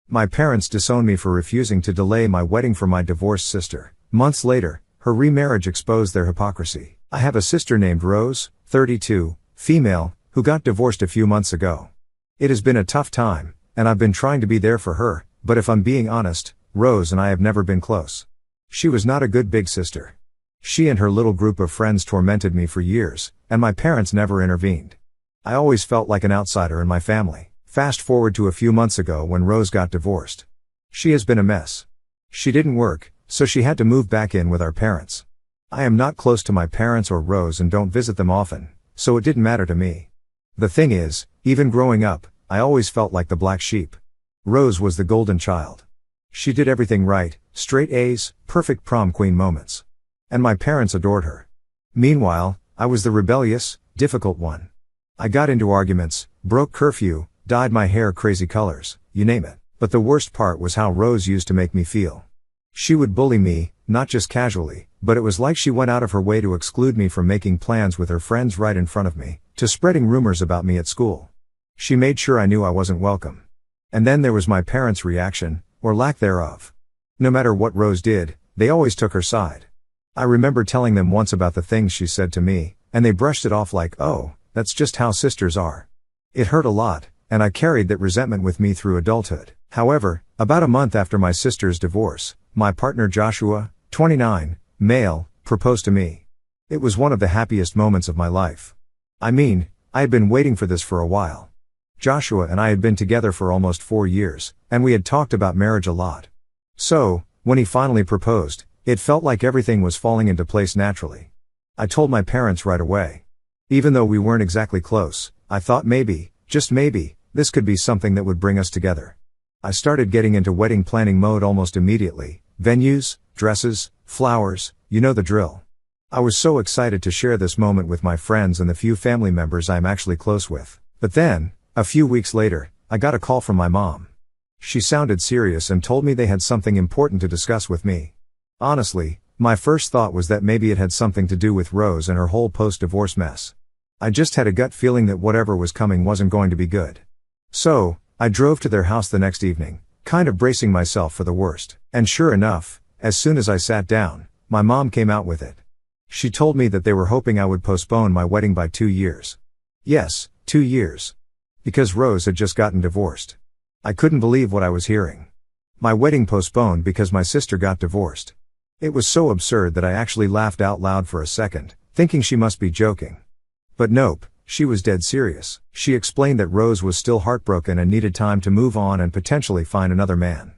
My parents disowned me for refusing to delay my wedding for my divorced sister. Months later, her remarriage exposed their hypocrisy. I have a sister named Rose, 32, female, who got divorced a few months ago. It has been a tough time, and I've been trying to be there for her, but if I'm being honest, Rose and I have never been close. She was not a good big sister. She and her little group of friends tormented me for years, and my parents never intervened. I always felt like an outsider in my family. Fast forward to a few months ago when Rose got divorced. She has been a mess. She didn't work, so she had to move back in with our parents. I am not close to my parents or Rose and don't visit them often, so it didn't matter to me. The thing is, even growing up, I always felt like the black sheep. Rose was the golden child. She did everything right, straight A's, perfect prom queen moments. And my parents adored her. Meanwhile, I was the rebellious, difficult one. I got into arguments, broke curfew, dyed my hair crazy colors, you name it. But the worst part was how Rose used to make me feel. She would bully me, not just casually, but it was like she went out of her way to exclude me from making plans with her friends right in front of me, to spreading rumors about me at school. She made sure I knew I wasn't welcome. And then there was my parents' reaction, or lack thereof. No matter what Rose did, they always took her side. I remember telling them once about the things she said to me, and they brushed it off like, oh, that's just how sisters are. It hurt a lot, and I carried that resentment with me through adulthood. However, about a month after my sister's divorce, my partner Joshua, 29, male, proposed to me. It was one of the happiest moments of my life. I mean, I had been waiting for this for a while. Joshua and I had been together for almost 4 years, and we had talked about marriage a lot. So, when he finally proposed, it felt like everything was falling into place naturally. I told my parents right away. Even though we weren't exactly close, I thought maybe, just maybe, this could be something that would bring us together. I started getting into wedding planning mode almost immediately. Venues, dresses, flowers, you know the drill. I was so excited to share this moment with my friends and the few family members I'm actually close with. But then, a few weeks later, I got a call from my mom. She sounded serious and told me they had something important to discuss with me. Honestly, my first thought was that maybe it had something to do with Rose and her whole post-divorce mess. I just had a gut feeling that whatever was coming wasn't going to be good. So, I drove to their house the next evening, kind of bracing myself for the worst. And sure enough, as soon as I sat down, my mom came out with it. She told me that they were hoping I would postpone my wedding by 2 years. Yes, 2 years. Because Rose had just gotten divorced. I couldn't believe what I was hearing. My wedding postponed because my sister got divorced. It was so absurd that I actually laughed out loud for a second, thinking she must be joking. But nope, she was dead serious. She explained that Rose was still heartbroken and needed time to move on and potentially find another man.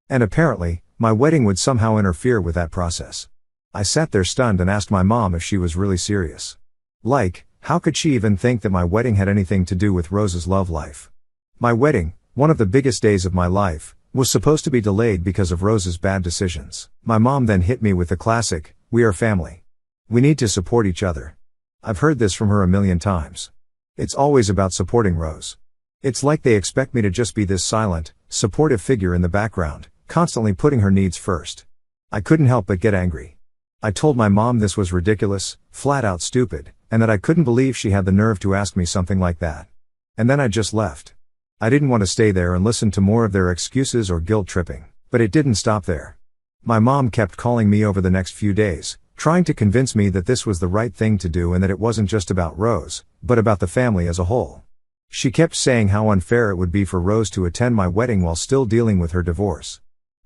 And apparently, my wedding would somehow interfere with that process. I sat there stunned and asked my mom if she was really serious. Like, how could she even think that my wedding had anything to do with Rose's love life? My wedding, one of the biggest days of my life, was supposed to be delayed because of Rose's bad decisions. My mom then hit me with the classic, "We are family. We need to support each other." I've heard this from her a million times. It's always about supporting Rose. It's like they expect me to just be this silent, supportive figure in the background, constantly putting her needs first. I couldn't help but get angry. I told my mom this was ridiculous, flat out stupid, and that I couldn't believe she had the nerve to ask me something like that. And then I just left. I didn't want to stay there and listen to more of their excuses or guilt tripping. But it didn't stop there. My mom kept calling me over the next few days, trying to convince me that this was the right thing to do and that it wasn't just about Rose, but about the family as a whole. She kept saying how unfair it would be for Rose to attend my wedding while still dealing with her divorce.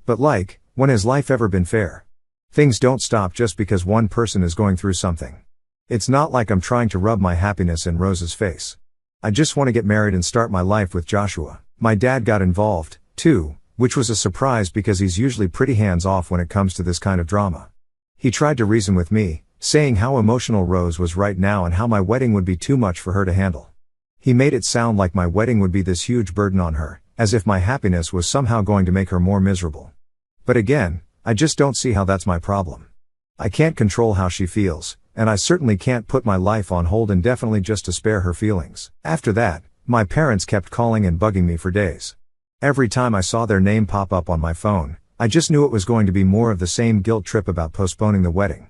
But like, when has life ever been fair? Things don't stop just because one person is going through something. It's not like I'm trying to rub my happiness in Rose's face. I just want to get married and start my life with Joshua. My dad got involved, too, which was a surprise because he's usually pretty hands-off when it comes to this kind of drama. He tried to reason with me, saying how emotional Rose was right now and how my wedding would be too much for her to handle. He made it sound like my wedding would be this huge burden on her, as if my happiness was somehow going to make her more miserable. But again, I just don't see how that's my problem. I can't control how she feels, and I certainly can't put my life on hold indefinitely just to spare her feelings. After that, my parents kept calling and bugging me for days. Every time I saw their name pop up on my phone, I just knew it was going to be more of the same guilt trip about postponing the wedding.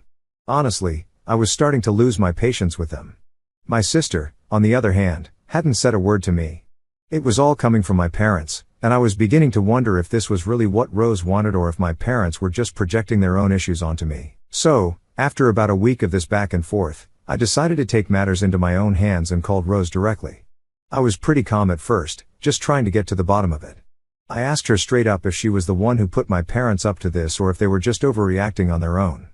Honestly, I was starting to lose my patience with them. My sister, on the other hand, hadn't said a word to me. It was all coming from my parents, And I was beginning to wonder if this was really what Rose wanted or if my parents were just projecting their own issues onto me. So, after about a week of this back and forth, I decided to take matters into my own hands and called Rose directly. I was pretty calm at first, just trying to get to the bottom of it. I asked her straight up if she was the one who put my parents up to this or if they were just overreacting on their own.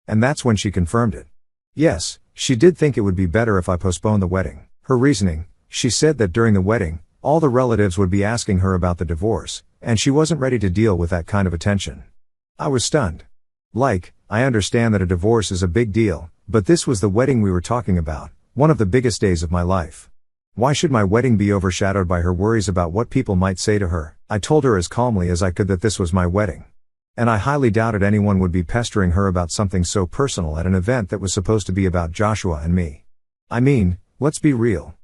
And that's when she confirmed it. Yes, she did think it would be better if I postponed the wedding. Her reasoning: she said that during the wedding, all the relatives would be asking her about the divorce, and she wasn't ready to deal with that kind of attention. I was stunned. I understand that a divorce is a big deal, but this was the wedding we were talking about, one of the biggest days of my life. Why should my wedding be overshadowed by her worries about what people might say to her? I told her as calmly as I could that this was my wedding. And I highly doubted anyone would be pestering her about something so personal at an event that was supposed to be about Joshua and me. I mean, let's be real.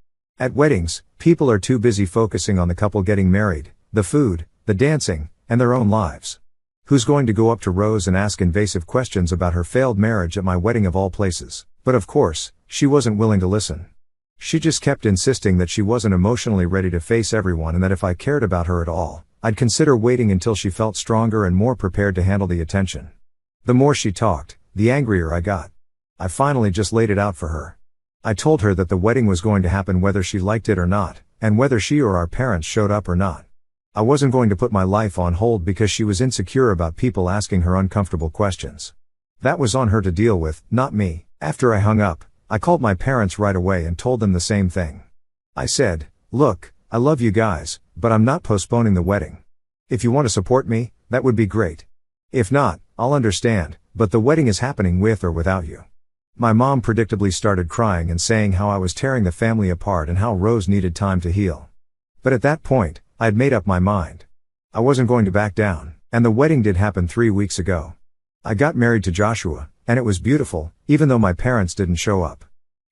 At weddings, people are too busy focusing on the couple getting married, the food, the dancing, and their own lives. Who's going to go up to Rose and ask invasive questions about her failed marriage at my wedding of all places? But of course, she wasn't willing to listen. She just kept insisting that she wasn't emotionally ready to face everyone and that if I cared about her at all, I'd consider waiting until she felt stronger and more prepared to handle the attention. The more she talked, the angrier I got. I finally just laid it out for her. I told her that the wedding was going to happen whether she liked it or not, and whether she or our parents showed up or not. I wasn't going to put my life on hold because she was insecure about people asking her uncomfortable questions. That was on her to deal with, not me. After I hung up, I called my parents right away and told them the same thing. I said, "Look, I love you guys, but I'm not postponing the wedding. If you want to support me, that would be great. If not, I'll understand, but the wedding is happening with or without you." My mom predictably started crying and saying how I was tearing the family apart and how Rose needed time to heal. But at that point, I had made up my mind. I wasn't going to back down, and the wedding did happen 3 weeks ago. I got married to Joshua, and it was beautiful, even though my parents didn't show up.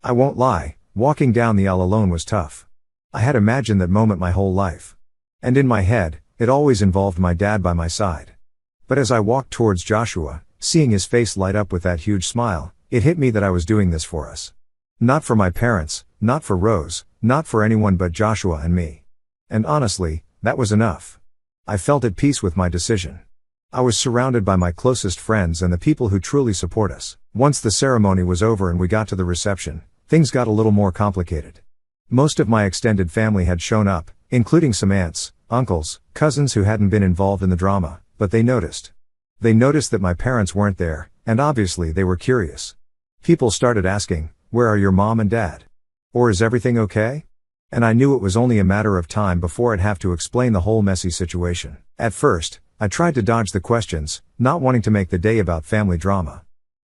I won't lie, walking down the aisle alone was tough. I had imagined that moment my whole life. And in my head, it always involved my dad by my side. But as I walked towards Joshua, seeing his face light up with that huge smile, it hit me that I was doing this for us. Not for my parents, not for Rose, not for anyone but Joshua and me. And honestly, that was enough. I felt at peace with my decision. I was surrounded by my closest friends and the people who truly support us. Once the ceremony was over and we got to the reception, things got a little more complicated. Most of my extended family had shown up, including some aunts, uncles, cousins who hadn't been involved in the drama, but they noticed. They noticed that my parents weren't there, and obviously they were curious. People started asking, "Where are your mom and dad? Or is everything okay?" And I knew it was only a matter of time before I'd have to explain the whole messy situation. At first, I tried to dodge the questions, not wanting to make the day about family drama.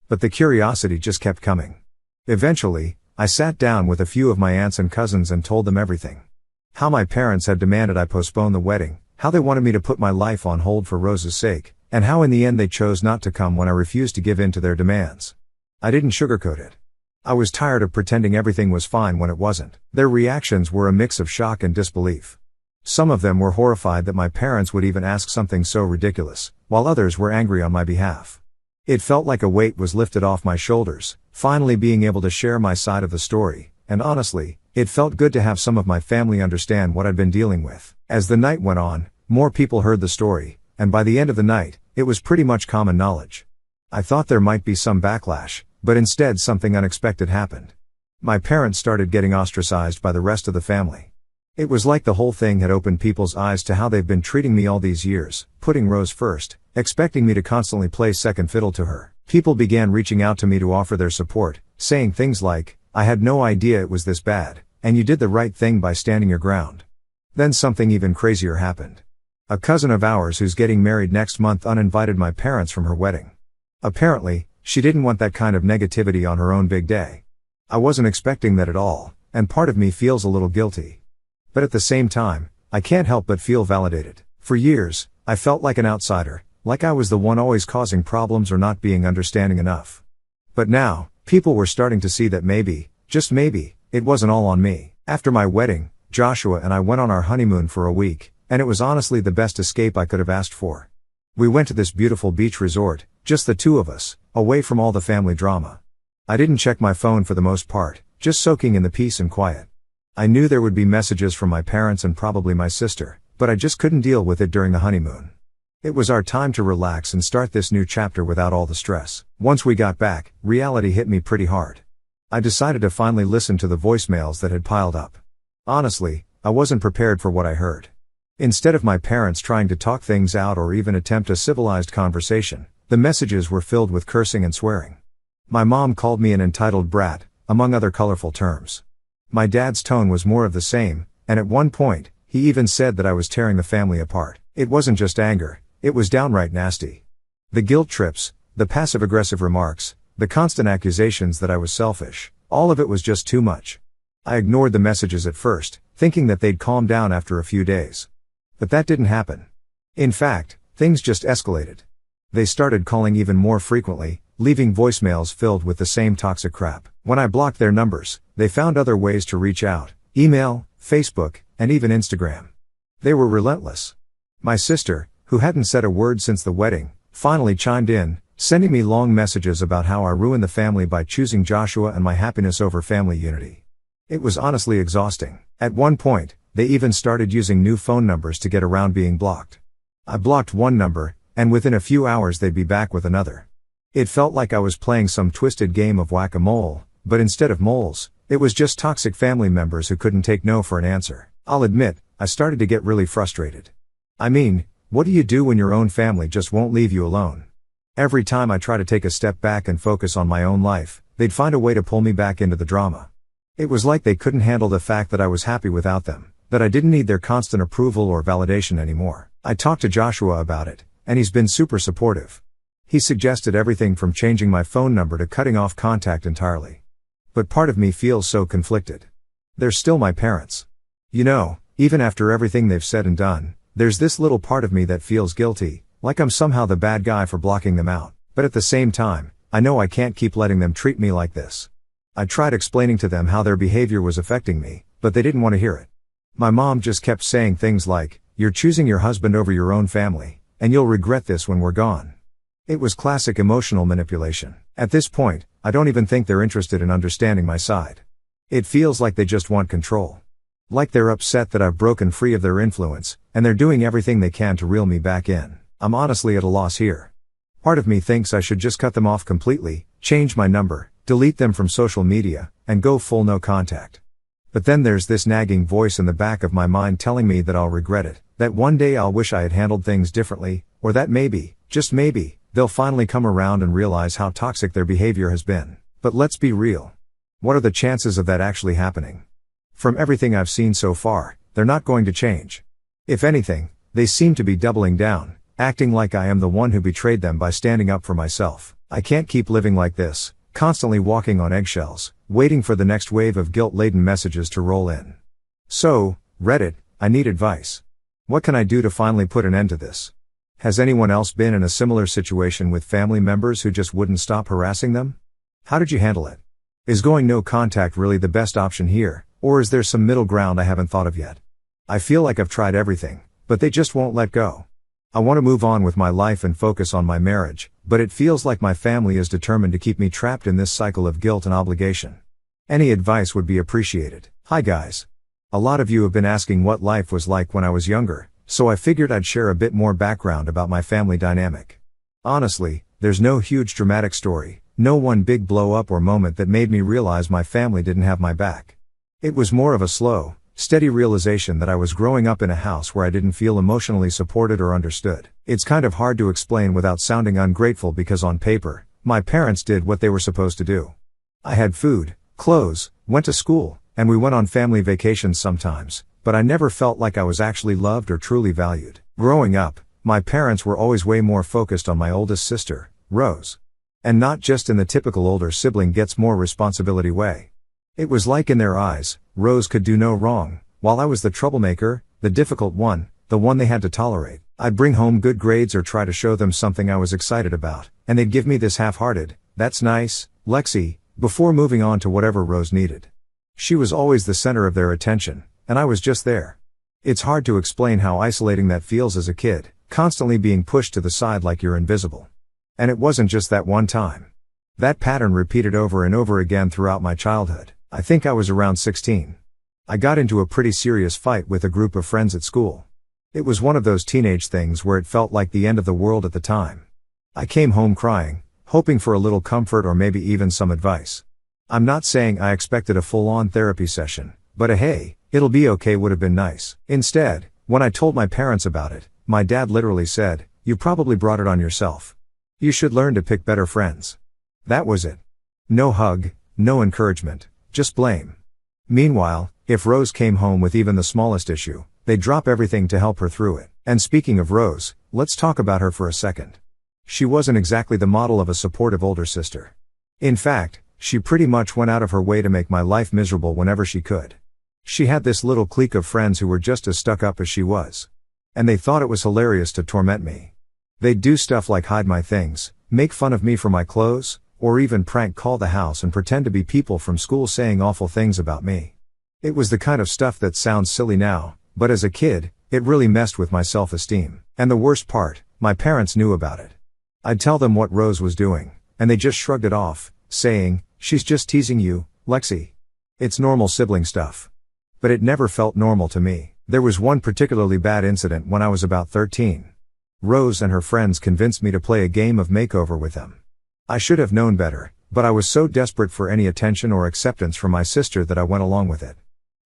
But the curiosity just kept coming. Eventually, I sat down with a few of my aunts and cousins and told them everything. How my parents had demanded I postpone the wedding, how they wanted me to put my life on hold for Rose's sake, and how in the end they chose not to come when I refused to give in to their demands. I didn't sugarcoat it. I was tired of pretending everything was fine when it wasn't. Their reactions were a mix of shock and disbelief. Some of them were horrified that my parents would even ask something so ridiculous, while others were angry on my behalf. It felt like a weight was lifted off my shoulders, finally being able to share my side of the story, and honestly, it felt good to have some of my family understand what I'd been dealing with. As the night went on, more people heard the story, and by the end of the night, it was pretty much common knowledge. I thought there might be some backlash, but instead something unexpected happened. My parents started getting ostracized by the rest of the family. It was like the whole thing had opened people's eyes to how they've been treating me all these years, putting Rose first, expecting me to constantly play second fiddle to her. People began reaching out to me to offer their support, saying things like, "I had no idea it was this bad, and you did the right thing by standing your ground." Then something even crazier happened. A cousin of ours who's getting married next month uninvited my parents from her wedding. Apparently, she didn't want that kind of negativity on her own big day. I wasn't expecting that at all, and part of me feels a little guilty. But at the same time, I can't help but feel validated. For years, I felt like an outsider, like I was the one always causing problems or not being understanding enough. But now, people were starting to see that maybe, just maybe, it wasn't all on me. After my wedding, Joshua and I went on our honeymoon for a week, and it was honestly the best escape I could have asked for. We went to this beautiful beach resort, just the two of us, away from all the family drama. I didn't check my phone for the most part, just soaking in the peace and quiet. I knew there would be messages from my parents and probably my sister, but I just couldn't deal with it during the honeymoon. It was our time to relax and start this new chapter without all the stress. Once we got back, reality hit me pretty hard. I decided to finally listen to the voicemails that had piled up. Honestly, I wasn't prepared for what I heard. Instead of my parents trying to talk things out or even attempt a civilized conversation, the messages were filled with cursing and swearing. My mom called me an entitled brat, among other colorful terms. My dad's tone was more of the same, and at one point, he even said that I was tearing the family apart. It wasn't just anger, it was downright nasty. The guilt trips, the passive-aggressive remarks, the constant accusations that I was selfish, all of it was just too much. I ignored the messages at first, thinking that they'd calm down after a few days. But that didn't happen. In fact, things just escalated. They started calling even more frequently, leaving voicemails filled with the same toxic crap. When I blocked their numbers, they found other ways to reach out: email, Facebook, and even Instagram. They were relentless. My sister, who hadn't said a word since the wedding, finally chimed in, sending me long messages about how I ruined the family by choosing Joshua and my happiness over family unity. It was honestly exhausting. At one point, they even started using new phone numbers to get around being blocked. I blocked one number, and within a few hours they'd be back with another. It felt like I was playing some twisted game of whack-a-mole, but instead of moles, it was just toxic family members who couldn't take no for an answer. I'll admit, I started to get really frustrated. I mean, what do you do when your own family just won't leave you alone? Every time I try to take a step back and focus on my own life, they'd find a way to pull me back into the drama. It was like they couldn't handle the fact that I was happy without them, that I didn't need their constant approval or validation anymore. I talked to Joshua about it, and he's been super supportive. He suggested everything from changing my phone number to cutting off contact entirely. But part of me feels so conflicted. They're still my parents. You know, even after everything they've said and done, there's this little part of me that feels guilty, like I'm somehow the bad guy for blocking them out. But at the same time, I know I can't keep letting them treat me like this. I tried explaining to them how their behavior was affecting me, but they didn't want to hear it. My mom just kept saying things like, "You're choosing your husband over your own family, and you'll regret this when we're gone." It was classic emotional manipulation. At this point, I don't even think they're interested in understanding my side. It feels like they just want control. Like they're upset that I've broken free of their influence, and they're doing everything they can to reel me back in. I'm honestly at a loss here. Part of me thinks I should just cut them off completely, change my number, delete them from social media, and go full no contact. But then there's this nagging voice in the back of my mind telling me that I'll regret it, that one day I'll wish I had handled things differently, or that maybe, just maybe, they'll finally come around and realize how toxic their behavior has been. But let's be real. What are the chances of that actually happening? From everything I've seen so far, they're not going to change. If anything, they seem to be doubling down, acting like I am the one who betrayed them by standing up for myself. I can't keep living like this, constantly walking on eggshells, waiting for the next wave of guilt-laden messages to roll in. So, Reddit, I need advice. What can I do to finally put an end to this? Has anyone else been in a similar situation with family members who just wouldn't stop harassing them? How did you handle it? Is going no contact really the best option here, or is there some middle ground I haven't thought of yet? I feel like I've tried everything, but they just won't let go. I want to move on with my life and focus on my marriage, but it feels like my family is determined to keep me trapped in this cycle of guilt and obligation. Any advice would be appreciated. Hi guys. A lot of you have been asking what life was like when I was younger, so I figured I'd share a bit more background about my family dynamic. Honestly, there's no huge dramatic story, no one big blow up or moment that made me realize my family didn't have my back. It was more of a slow, steady realization that I was growing up in a house where I didn't feel emotionally supported or understood. It's kind of hard to explain without sounding ungrateful because on paper, my parents did what they were supposed to do. I had food, clothes, went to school, and we went on family vacations sometimes, but I never felt like I was actually loved or truly valued. Growing up, my parents were always way more focused on my oldest sister, Rose. And not just in the typical older sibling gets more responsibility way. It was like in their eyes, Rose could do no wrong, while I was the troublemaker, the difficult one, the one they had to tolerate. I'd bring home good grades or try to show them something I was excited about, and they'd give me this half-hearted, "That's nice, Lexi," before moving on to whatever Rose needed. She was always the center of their attention, and I was just there. It's hard to explain how isolating that feels as a kid, constantly being pushed to the side like you're invisible. And it wasn't just that one time. That pattern repeated over and over again throughout my childhood. I think I was around 16. I got into a pretty serious fight with a group of friends at school. It was one of those teenage things where it felt like the end of the world at the time. I came home crying, hoping for a little comfort or maybe even some advice. I'm not saying I expected a full-on therapy session, but a "hey, it'll be okay" would have been nice. Instead, when I told my parents about it, my dad literally said, "You probably brought it on yourself. You should learn to pick better friends." That was it. No hug, no encouragement, just blame. Meanwhile, if Rose came home with even the smallest issue, they'd drop everything to help her through it. And speaking of Rose, let's talk about her for a second. She wasn't exactly the model of a supportive older sister. In fact, she pretty much went out of her way to make my life miserable whenever she could. She had this little clique of friends who were just as stuck up as she was. And they thought it was hilarious to torment me. They'd do stuff like hide my things, make fun of me for my clothes, or even prank call the house and pretend to be people from school saying awful things about me. It was the kind of stuff that sounds silly now, but as a kid, it really messed with my self-esteem. And the worst part, my parents knew about it. I'd tell them what Rose was doing, and they just shrugged it off, saying, "She's just teasing you, Lexi. It's normal sibling stuff." But it never felt normal to me. There was one particularly bad incident when I was about 13. Rose and her friends convinced me to play a game of makeover with them. I should have known better, but I was so desperate for any attention or acceptance from my sister that I went along with it.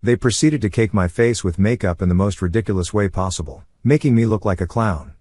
They proceeded to cake my face with makeup in the most ridiculous way possible, making me look like a clown.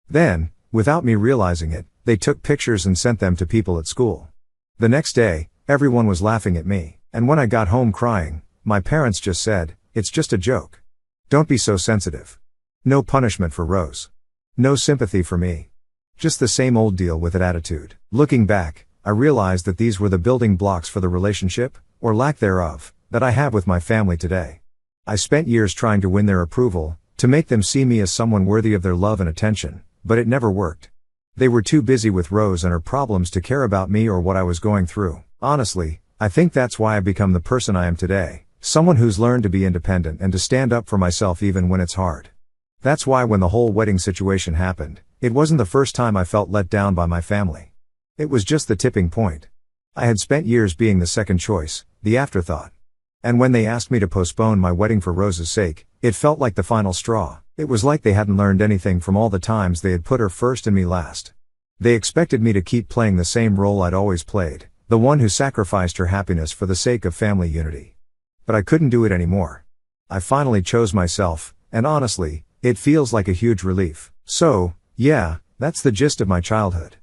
Then, without me realizing it, they took pictures and sent them to people at school. The next day, everyone was laughing at me, and when I got home crying, my parents just said, "It's just a joke. Don't be so sensitive." No punishment for Rose. No sympathy for me. Just the same old deal with it attitude. Looking back, I realized that these were the building blocks for the relationship, or lack thereof, that I have with my family today. I spent years trying to win their approval, to make them see me as someone worthy of their love and attention, but it never worked. They were too busy with Rose and her problems to care about me or what I was going through. Honestly, I think that's why I've become the person I am today, someone who's learned to be independent and to stand up for myself even when it's hard. That's why when the whole wedding situation happened, it wasn't the first time I felt let down by my family. It was just the tipping point. I had spent years being the second choice, the afterthought. And when they asked me to postpone my wedding for Rose's sake, it felt like the final straw. It was like they hadn't learned anything from all the times they had put her first and me last. They expected me to keep playing the same role I'd always played, the one who sacrificed her happiness for the sake of family unity. But I couldn't do it anymore. I finally chose myself, and honestly, it feels like a huge relief. So, yeah, that's the gist of my childhood.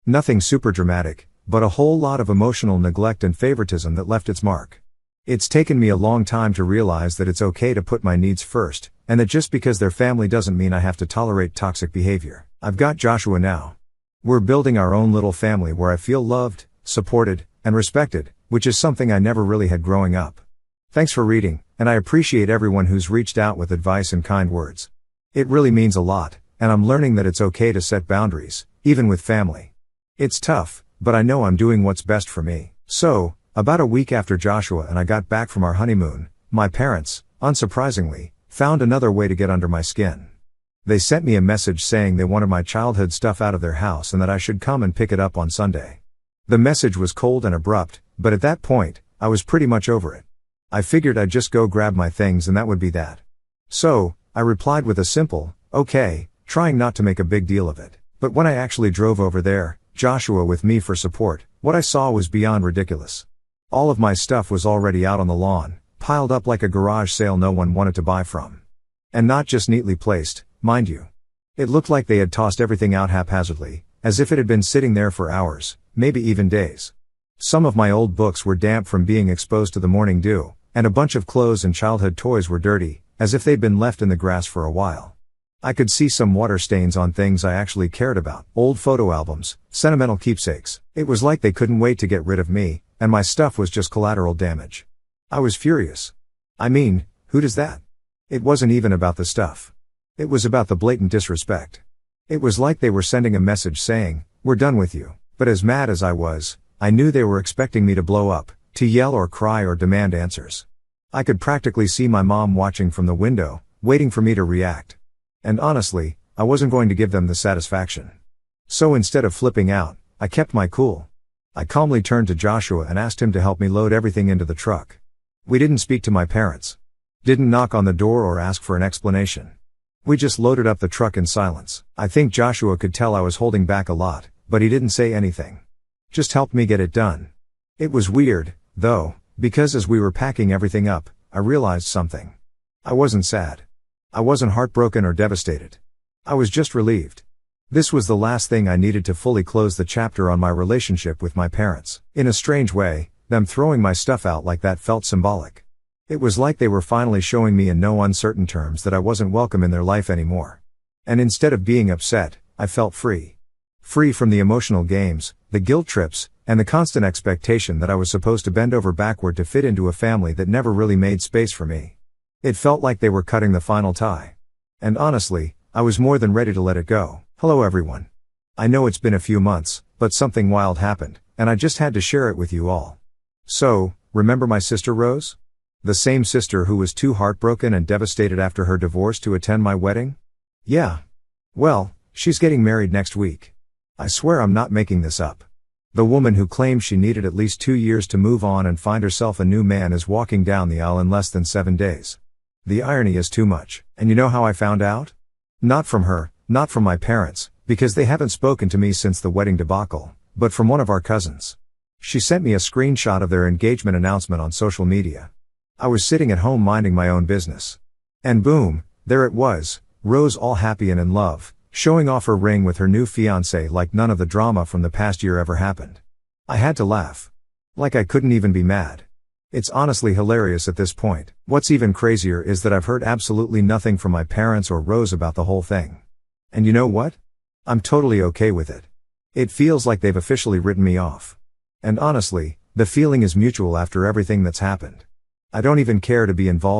Nothing super dramatic, but a whole lot of emotional neglect and favoritism that left its mark. It's taken me a long time to realize that it's okay to put my needs first, and that just because they're family doesn't mean I have to tolerate toxic behavior. I've got Joshua now. We're building our own little family where I feel loved, supported, and respected, which is something I never really had growing up. Thanks for reading, and I appreciate everyone who's reached out with advice and kind words. It really means a lot, and I'm learning that it's okay to set boundaries, even with family. It's tough, but I know I'm doing what's best for me. So, about a week after Joshua and I got back from our honeymoon, my parents, unsurprisingly, found another way to get under my skin. They sent me a message saying they wanted my childhood stuff out of their house and that I should come and pick it up on Sunday. The message was cold and abrupt, but at that point, I was pretty much over it. I figured I'd just go grab my things and that would be that. So, I replied with a simple, "Okay," trying not to make a big deal of it. But when I actually drove over there, Joshua with me for support, what I saw was beyond ridiculous. All of my stuff was already out on the lawn, piled up like a garage sale no one wanted to buy from. And not just neatly placed, mind you. It looked like they had tossed everything out haphazardly, as if it had been sitting there for hours, maybe even days. Some of my old books were damp from being exposed to the morning dew, and a bunch of clothes and childhood toys were dirty, as if they'd been left in the grass for a while. I could see some water stains on things I actually cared about, old photo albums, sentimental keepsakes. It was like they couldn't wait to get rid of me, and my stuff was just collateral damage. I was furious. I mean, who does that? It wasn't even about the stuff. It was about the blatant disrespect. It was like they were sending a message saying, "We're done with you." But as mad as I was, I knew they were expecting me to blow up, to yell or cry or demand answers. I could practically see my mom watching from the window, waiting for me to react. And honestly, I wasn't going to give them the satisfaction. So instead of flipping out, I kept my cool. I calmly turned to Joshua and asked him to help me load everything into the truck. We didn't speak to my parents. Didn't knock on the door or ask for an explanation. We just loaded up the truck in silence. I think Joshua could tell I was holding back a lot, but he didn't say anything. Just helped me get it done. It was weird, though, because as we were packing everything up, I realized something. I wasn't sad. I wasn't heartbroken or devastated. I was just relieved. This was the last thing I needed to fully close the chapter on my relationship with my parents. In a strange way, them throwing my stuff out like that felt symbolic. It was like they were finally showing me in no uncertain terms that I wasn't welcome in their life anymore. And instead of being upset, I felt free. Free from the emotional games, the guilt trips, and the constant expectation that I was supposed to bend over backward to fit into a family that never really made space for me. It felt like they were cutting the final tie. And honestly, I was more than ready to let it go. Hello everyone. I know it's been a few months, but something wild happened, and I just had to share it with you all. So, remember my sister Rose? The same sister who was too heartbroken and devastated after her divorce to attend my wedding? Yeah. Well, she's getting married next week. I swear I'm not making this up. The woman who claimed she needed at least 2 years to move on and find herself a new man is walking down the aisle in less than 7 days. The irony is too much. And you know how I found out? Not from her, not from my parents, because they haven't spoken to me since the wedding debacle, but from one of our cousins. She sent me a screenshot of their engagement announcement on social media. I was sitting at home minding my own business. And boom, there it was, Rose all happy and in love, showing off her ring with her new fiancé like none of the drama from the past year ever happened. I had to laugh. Like I couldn't even be mad. It's honestly hilarious at this point. What's even crazier is that I've heard absolutely nothing from my parents or Rose about the whole thing. And you know what? I'm totally okay with it. It feels like they've officially written me off. And honestly, the feeling is mutual after everything that's happened. I don't even care to be involved